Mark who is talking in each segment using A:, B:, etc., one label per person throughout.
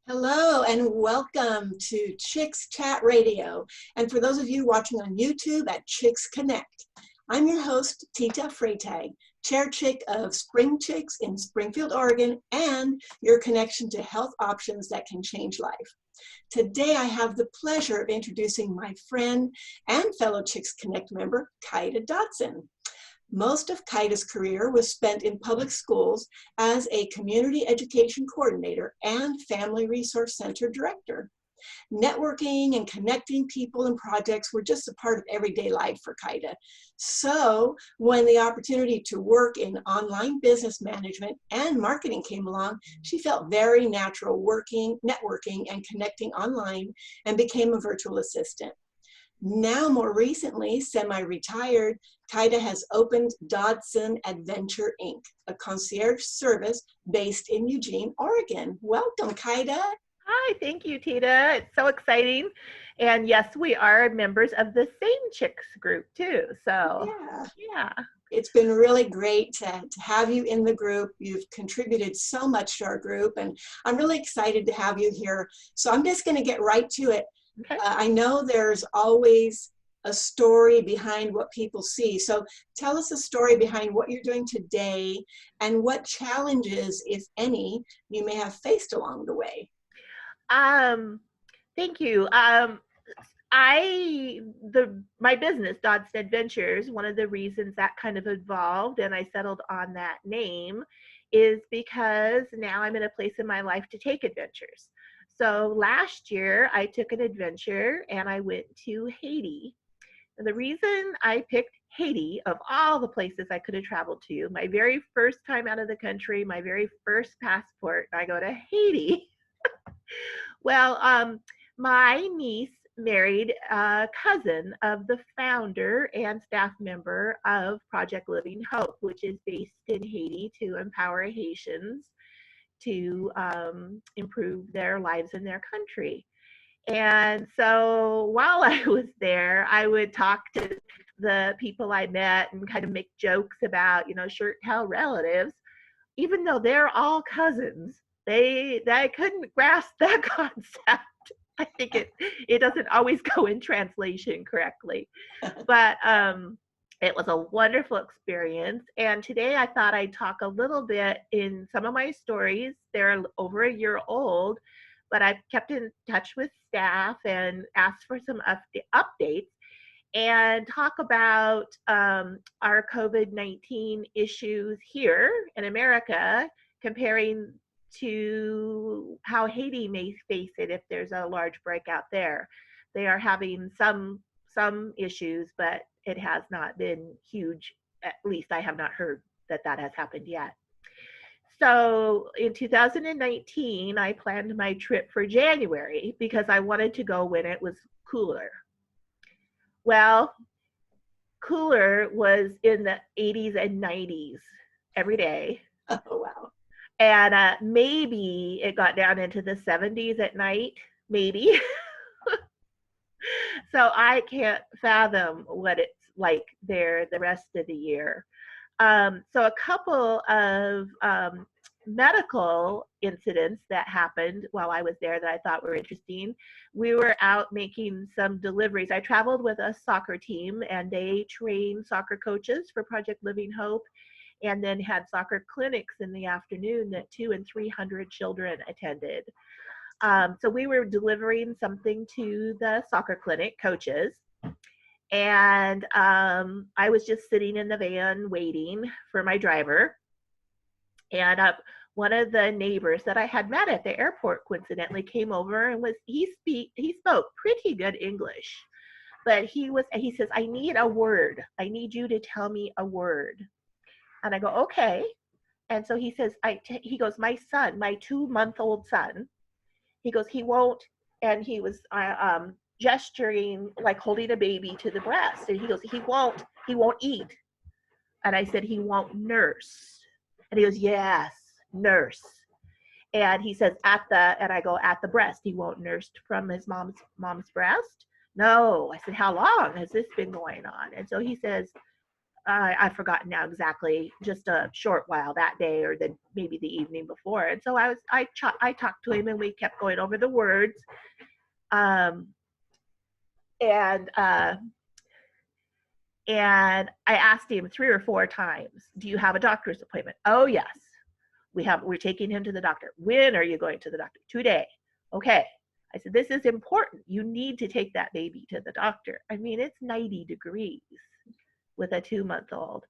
A: Hello and welcome to Chicks Chat Radio. And for those of you watching on YouTube at Chicks Connect, I'm your host, Tita Freytag, chair chick of Spring Chicks in Springfield, Oregon, and your connection to health options that can change life. Today, I have the pleasure of introducing my friend and fellow Chicks Connect member, Kyda Dodson. Most of Kyda's career was spent in public schools as a community education coordinator and family resource center director. Networking and connecting people and projects were just a part of everyday life for Kyda. So when the opportunity to work in online business management and marketing came along, she felt very natural networking and connecting online and became a virtual assistant. Now, more recently, semi-retired, Kyda has opened Dodson Adventures Inc., a concierge service based in Eugene, Oregon. Welcome, Kyda.
B: Hi, thank you, Tita. It's so exciting. And yes, we are members of the same Chicks group too. So, yeah.
A: It's been really great to have you in the group. You've contributed so much to our group, and I'm really excited to have you here. So I'm just going to get right to it.
B: Okay.
A: I know there's always a story behind what people see. So tell us a story behind what you're doing today and what challenges, if any, you may have faced along the way.
B: Thank you. My business, Dodson Adventures, one of the reasons that kind of evolved and I settled on that name is because now I'm in a place in my life to take adventures. So last year I took an adventure and I went to Haiti. And the reason I picked Haiti, of all the places I could have traveled to, my very first time out of the country, my very first passport, I go to Haiti. Well, my niece married a cousin of the founder and staff member of Project Living Hope, which is based in Haiti to empower Haitians to improve their lives in their country. And so while I was there, I would talk to the people I met and kind of make jokes about, shirt tail relatives, even though they're all cousins. They couldn't grasp that concept. I think it doesn't always go in translation correctly. But it was a wonderful experience. And today I thought I'd talk a little bit in some of my stories. They're over a year old, but I've kept in touch with staff and asked for some updates and talk about our COVID-19 issues here in America, comparing to how Haiti may face it if there's a large breakout there. They are having some issues, but it has not been huge. At least I have not heard that has happened yet. So in 2019, I planned my trip for January because I wanted to go when it was cooler. Well, cooler was in the 80s and 90s every day.
A: Oh, wow.
B: And maybe it got down into the 70s at night, maybe. So I can't fathom what it's like there the rest of the year. So a couple of medical incidents that happened while I was there that I thought were interesting. We were out making some deliveries. I traveled with a soccer team and they trained soccer coaches for Project Living Hope and then had soccer clinics in the afternoon that 200 and 300 children attended. So we were delivering something to the soccer clinic coaches. And I was just sitting in the van waiting for my driver. And one of the neighbors that I had met at the airport coincidentally came over and he spoke pretty good English. But he says, I need a word. I need you to tell me a word. And I go, okay. And so he says, he goes, my son, my 2-month-old son, he goes, he won't, and he was gesturing like holding a baby to the breast. And he goes, he won't eat. And I said, he won't nurse. And he goes, yes, nurse. And he says, and I go, at the breast. He won't nurse from his mom's breast? No. I said, how long has this been going on? And so he says, I've forgotten now exactly, just a short while that day or then maybe the evening before. And so I talked to him and we kept going over the words. Um, and and I asked him 3 or 4 times, do you have a doctor's appointment? Oh, yes. We're taking him to the doctor. When are you going to the doctor? Today. Okay. I said, this is important. You need to take that baby to the doctor. I mean, it's 90 degrees with a 2-month-old.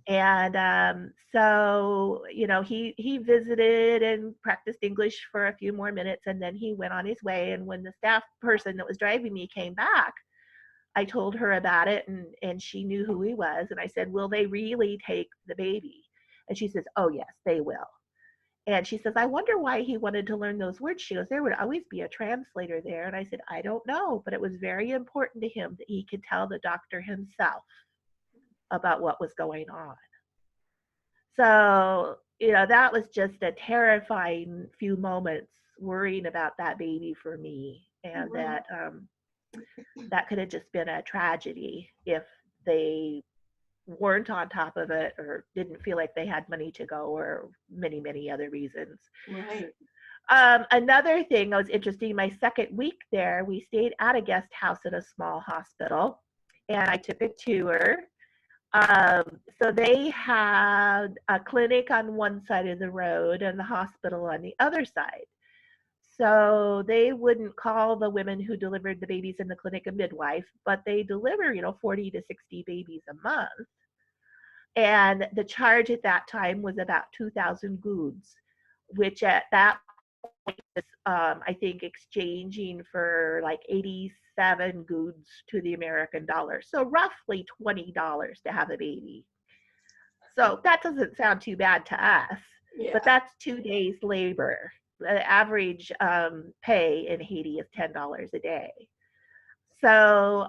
B: And so, he visited and practiced English for a few more minutes, and then he went on his way. And when the staff person that was driving me came back, I told her about it, and she knew who he was. And I said, will they really take the baby? And she says, oh, yes, they will. And she says, I wonder why he wanted to learn those words. She goes, there would always be a translator there. And I said, I don't know, but it was very important to him that he could tell the doctor himself about what was going on. So, that was just a terrifying few moments worrying about that baby for me. And that could have just been a tragedy if they weren't on top of it or didn't feel like they had money to go, or many, many other reasons.
A: Right.
B: Another thing that was interesting, my second week there, we stayed at a guest house at a small hospital, and I took a tour. So they had a clinic on one side of the road and the hospital on the other side. So they wouldn't call the women who delivered the babies in the clinic a midwife, but they deliver, 40 to 60 babies a month. And the charge at that time was about 2,000 goods, which at that point was, I think, exchanging for like 87 goods to the American dollar. So roughly $20 to have a baby. So that doesn't sound too bad to us, but that's 2 days labor. The average pay in Haiti is $10 a day. So,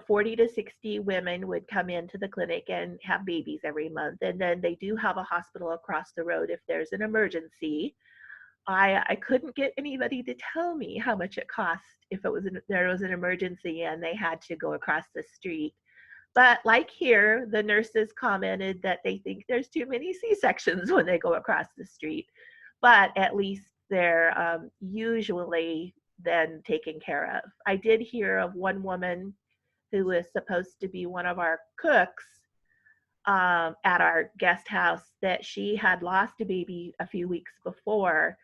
B: 40 to 60 women would come into the clinic and have babies every month. And then they do have a hospital across the road if there's an emergency. I couldn't get anybody to tell me how much it cost if there was an emergency and they had to go across the street. But like here, the nurses commented that they think there's too many C-sections when they go across the street. But at least they're usually then taken care of. I did hear of one woman who was supposed to be one of our cooks at our guest house, that she had lost a baby a few weeks before.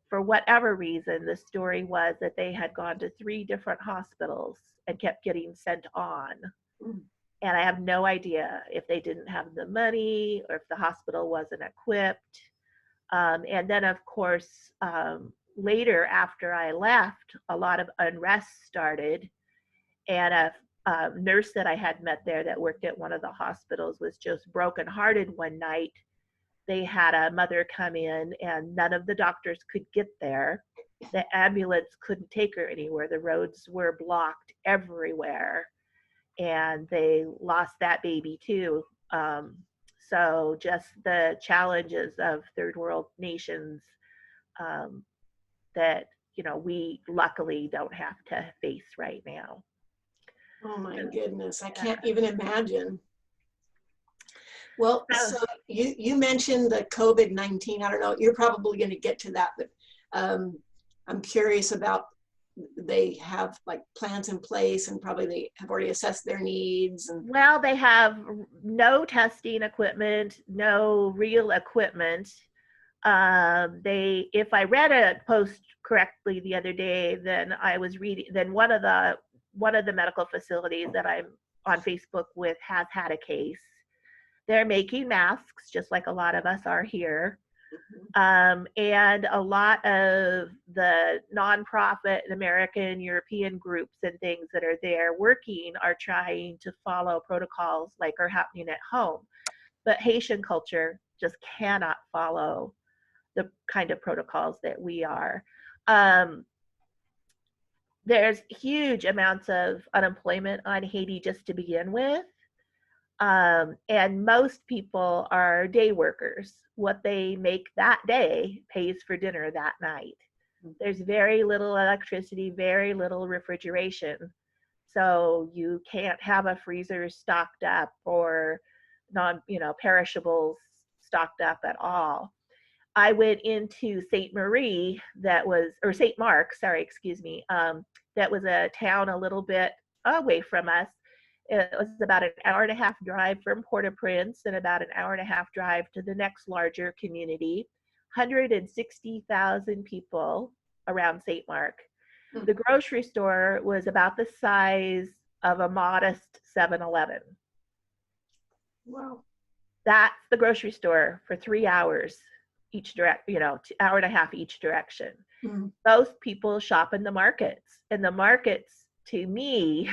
B: For whatever reason, the story was that they had gone to 3 different hospitals and kept getting sent on. And I have no idea if they didn't have the money or if the hospital wasn't equipped. And then, of course, later after I left, a lot of unrest started. And a nurse that I had met there that worked at one of the hospitals was just brokenhearted one night. They had a mother come in and none of the doctors could get there. The ambulance couldn't take her anywhere. The roads were blocked everywhere. And they lost that baby too. So just the challenges of third world nations that, we luckily don't have to face right now.
A: Oh my goodness, I can't even imagine. Well, so you mentioned the COVID-19. I don't know, you're probably going to get to that, but I'm curious about, they have like plans in place and probably they have already assessed their needs.
B: Well, they have no testing equipment, no real equipment. If I read a post correctly the other day, then one of the medical facilities that I'm on Facebook with has had a case. They're making masks just like a lot of us are here. And a lot of the nonprofit American, European groups and things that are there working are trying to follow protocols like are happening at home. But Haitian culture just cannot follow the kind of protocols that we are. There's huge amounts of unemployment on Haiti just to begin with. And most people are day workers. What they make that day pays for dinner that night. There's very little electricity, very little refrigeration. So you can't have a freezer stocked up or perishables stocked up at all. I went into St. Marie, or St. Mark, sorry, excuse me, that was a town a little bit away from us. It was about an hour and a half drive from Port-au-Prince and about an hour and a half drive to the next larger community. 160,000 people around St. Mark. The grocery store was about the size of a modest 7-Eleven.
A: Wow.
B: That's the grocery store for 3 hours each hour and a half each direction. Those people shop in the markets. And the markets, to me,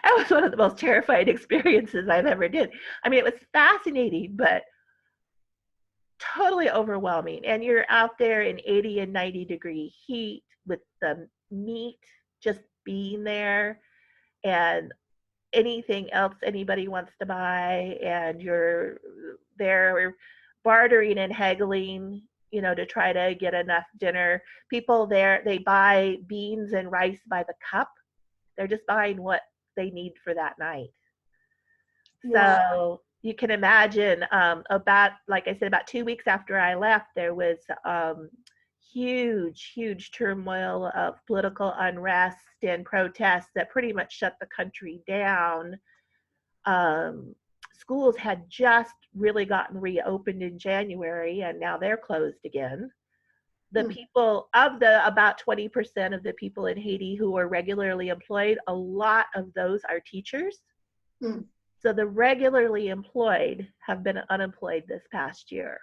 B: that was one of the most terrifying experiences I've ever did. I mean, it was fascinating, but totally overwhelming. And you're out there in 80 and 90-degree heat with the meat just being there and anything else anybody wants to buy, and you're there bartering and haggling, to try to get enough dinner. People there, they buy beans and rice by the cup. They're just buying what they need for that night. Wow. So you can imagine, like I said, about 2 weeks after I left, there was huge turmoil of political unrest and protests that pretty much shut the country down. Schools had just really gotten reopened in January, and now they're closed again. The people about 20% of the people in Haiti who are regularly employed, a lot of those are teachers. So the regularly employed have been unemployed this past year.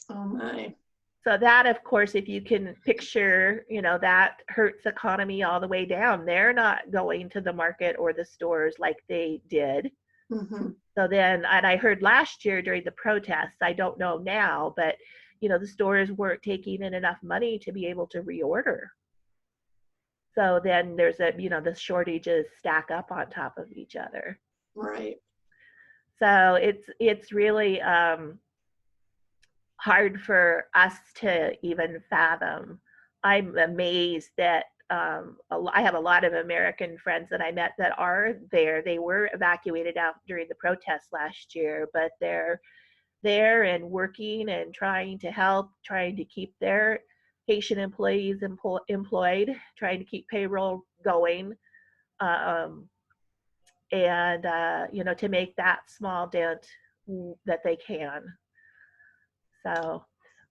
A: Oh my.
B: So that, of course, if you can picture, that hurts economy all the way down. They're not going to the market or the stores like they did. So then, and I heard last year during the protests, I don't know now, but, the stores weren't taking in enough money to be able to reorder. So then there's the shortages stack up on top of each other.
A: Right.
B: So it's really hard for us to even fathom. I'm amazed that I have a lot of American friends that I met that are there. They were evacuated out during the protests last year, but they're there and working and trying to help, trying to keep their Haitian employees employed, trying to keep payroll going, and to make that small dent that they can. So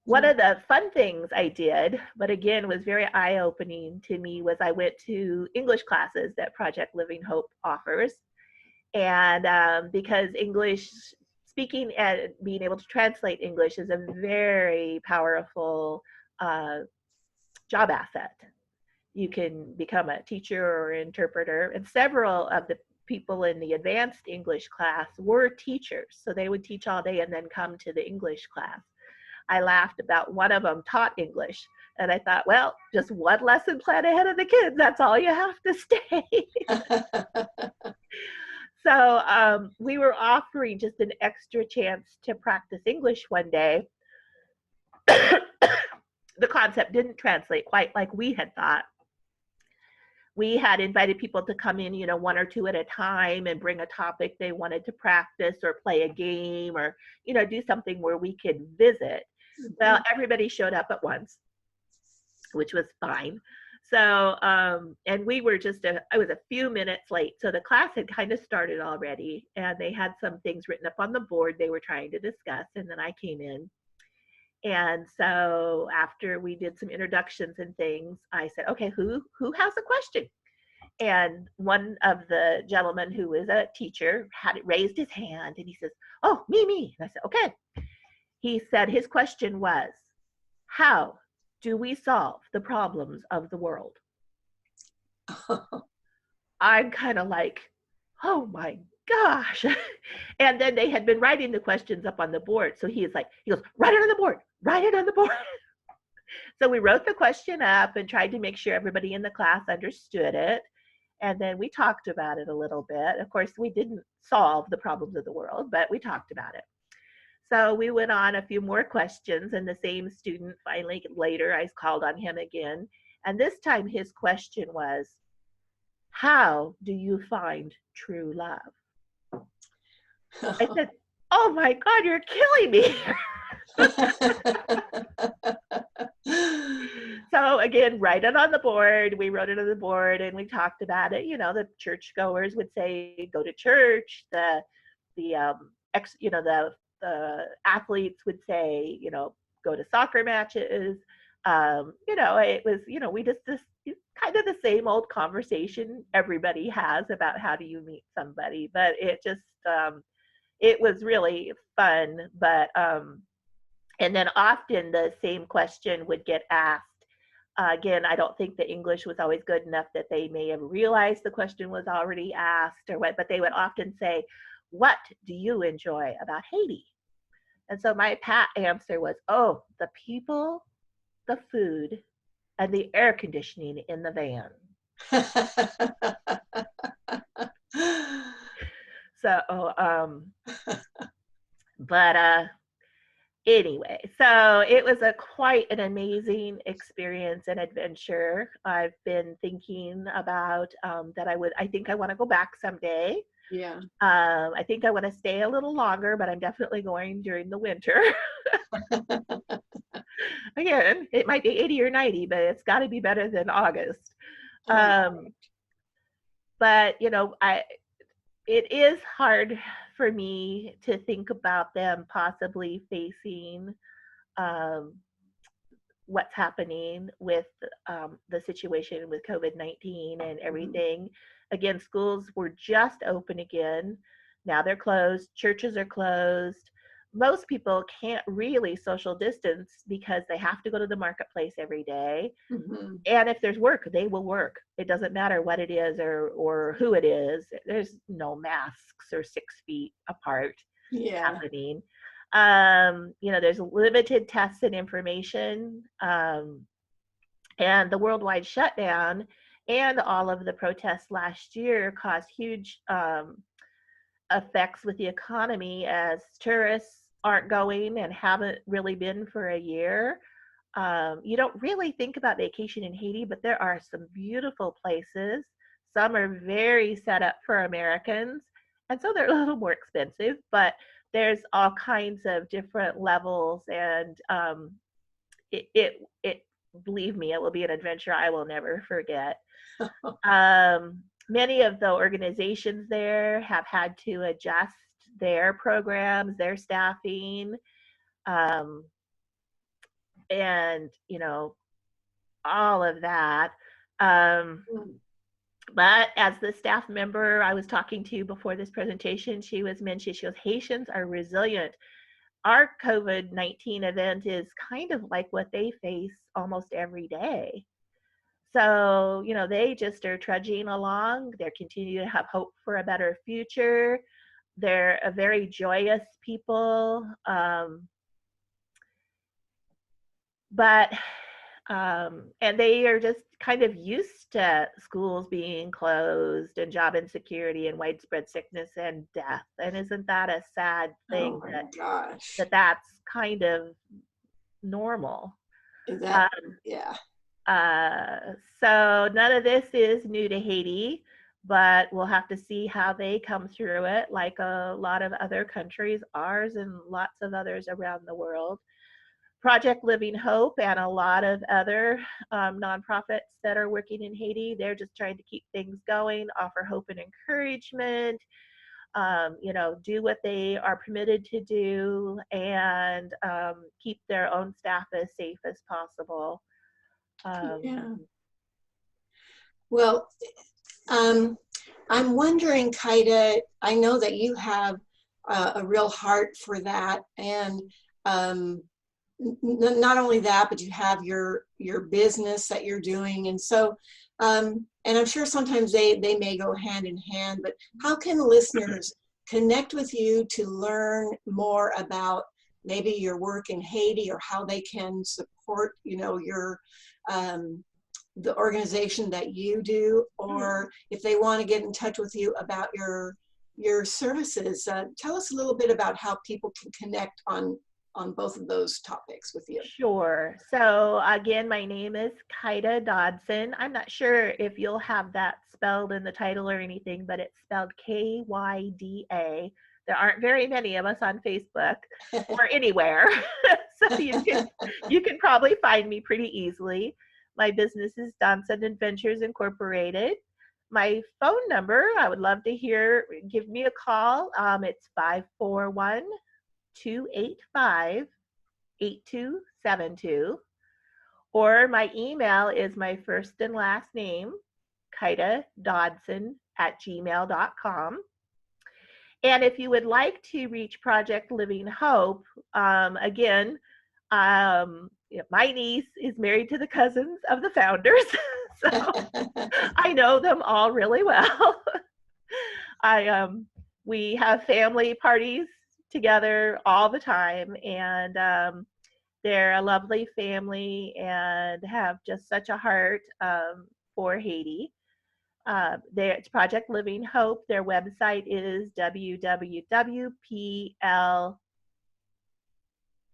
B: one of the fun things I did, but again was very eye-opening to me, was I went to English classes that Project Living Hope offers. And because English speaking and being able to translate English is a very powerful job asset. You can become a teacher or interpreter, and several of the people in the advanced English class were teachers. So they would teach all day and then come to the English class. I laughed about one of them taught English, and I thought, well, just one lesson plan ahead of the kids. That's all you have to stay. So we were offering just an extra chance to practice English one day. The concept didn't translate quite like we had thought. We had invited people to come in, one or two at a time and bring a topic they wanted to practice or play a game or, do something where we could visit. Well, everybody showed up at once, which was fine. So, and we were I was a few minutes late. So the class had kind of started already, and they had some things written up on the board they were trying to discuss. And then I came in. And so after we did some introductions and things, I said, okay, who has a question? And one of the gentlemen who is a teacher had raised his hand, and he says, oh, me. And I said, okay. He said his question was, how do we solve the problems of the world? I'm kind of like, oh my gosh. And then they had been writing the questions up on the board. So he goes, write it on the board. So we wrote the question up and tried to make sure everybody in the class understood it. And then we talked about it a little bit. Of course, we didn't solve the problems of the world, but we talked about it. So we went on a few more questions, and the same student finally later, I called on him again. And this time his question was, how do you find true love? I said, oh my God, you're killing me. So again, write it on the board. We wrote it on the board and we talked about it. You know, the churchgoers would say, go to church. The athletes would say, you know, go to soccer matches. You know, it was, you know, we just this kind of the same old conversation everybody has about how do you meet somebody, but it was really fun. But and then often the same question would get asked. Again, I don't think the English was always good enough that they may have realized the question was already asked or what, but they would often say, what do you enjoy about Haiti? And so my pat answer was, oh, the people, the food, and the air conditioning in the van. So, but anyway, so it was quite an amazing experience and adventure. I've been thinking about I think I want to go back someday.
A: Yeah.
B: I think I want to stay a little longer, but I'm definitely going during the winter. Again, it might be 80 or 90, but it's got to be better than August. But you know, it is hard for me to think about them possibly facing what's happening with the situation with COVID-19 and everything. Again, schools were just open again. Now they're closed. Churches are closed. Most people can't really social distance because they have to go to the marketplace every day.
A: Mm-hmm.
B: And if there's work, they will work. It doesn't matter what it is or who it is. There's no masks or 6 feet apart happening. You know, there's limited tests and information. And the worldwide shutdown and all of the protests last year caused huge effects with the economy as tourists aren't going and haven't really been for a year. You don't really think about vacation in Haiti, but there are some beautiful places. Some are very set up for Americans, and so they're a little more expensive, but there's all kinds of different levels, and it believe me, it will be an adventure I will never forget. Many of the organizations there have had to adjust their programs, their staffing, and you know, all of that. But as the staff member I was talking to before this presentation, she was mentioning, she goes, Haitians are resilient. Our COVID-19 event is kind of like what they face almost every day. So, you know, they just are trudging along. They continue to have hope for a better future. They're a very joyous people. And they are just kind of used to schools being closed and job insecurity and widespread sickness and death. And isn't that a sad thing that's kind of normal?
A: Yeah.
B: So none of this is new to Haiti, but we'll have to see how they come through it, like a lot of other countries, ours and lots of others around the world. Project Living Hope and a lot of other nonprofits that are working in Haiti, they're just trying to keep things going, offer hope and encouragement, you know, do what they are permitted to do, and keep their own staff as safe as possible.
A: Yeah. Well, I'm wondering, Kyda, I know that you have a real heart for that, and not only that, but you have your business that you're doing, and so and I'm sure sometimes they may go hand in hand, but how can listeners connect with you to learn more about maybe your work in Haiti, or how they can support, you know, your the organization that you do, or if they want to get in touch with you about your services? Tell us a little bit about how people can connect on on both of those topics with you.
B: Sure. So again, my name is Kyda Dodson. I'm not sure if you'll have that spelled in the title or anything, but it's spelled Kyda. There aren't very many of us on Facebook or anywhere. So you can probably find me pretty easily. My business is Dodson Adventures Incorporated. My phone number, I would love to hear, give me a call. It's 541-285-8272. Or my email is my first and last name, kydadodson@gmail.com. And if you would like to reach Project Living Hope, again, my niece is married to the cousins of the founders, so I know them all really well. We have family parties together all the time, and they're a lovely family and have just such a heart for Haiti. It's Project Living Hope. Their website is www.pl.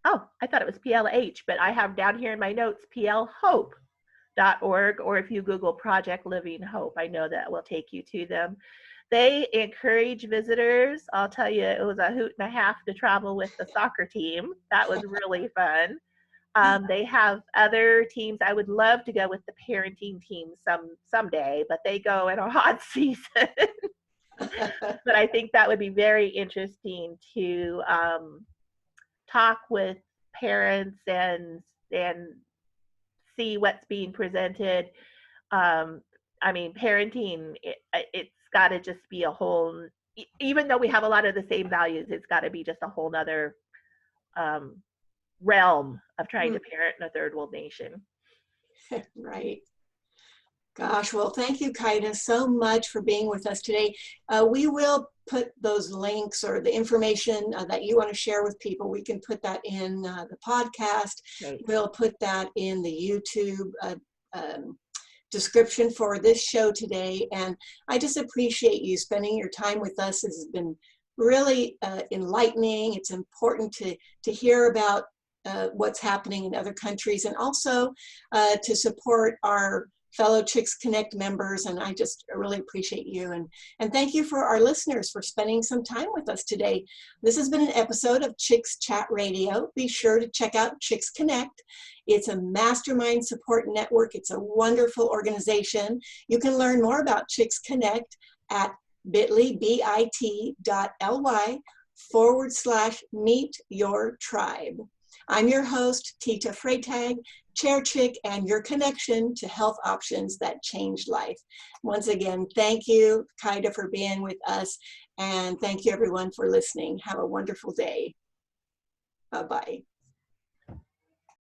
B: Oh, I thought it was PLH, but I have down here in my notes plhope.org, or if you Google Project Living Hope, I know that will take you to them. They encourage visitors. I'll tell you, it was a hoot and a half to travel with the soccer team. That was really fun. They have other teams. I would love to go with the parenting team someday, but they go in a hot season. But I think that would be very interesting to talk with parents and see what's being presented. I mean, parenting, it's got to just be a whole, even though we have a lot of the same values, it's got to be just a whole nother realm of trying to parent in a third world nation.
A: Right. Gosh, well, thank you, Kyda, so much for being with us today. We will put those links or the information that you want to share with people. We can put that in the podcast.
B: Right.
A: We'll put that in the YouTube description for this show today. And I just appreciate you spending your time with us. This has been really enlightening. It's important to hear about what's happening in other countries, and also to support our fellow Chicks Connect members. And I just really appreciate you. And thank you for our listeners for spending some time with us today. This has been an episode of Chicks Chat Radio. Be sure to check out Chicks Connect. It's a mastermind support network. It's a wonderful organization. You can learn more about Chicks Connect at bit.ly/meet-your-tribe. I'm your host, Tita Freytag, Chair Chick, and your connection to health options that change life. Once again, thank you, Kyda, for being with us, and thank you everyone for listening. Have a wonderful day. Bye-bye.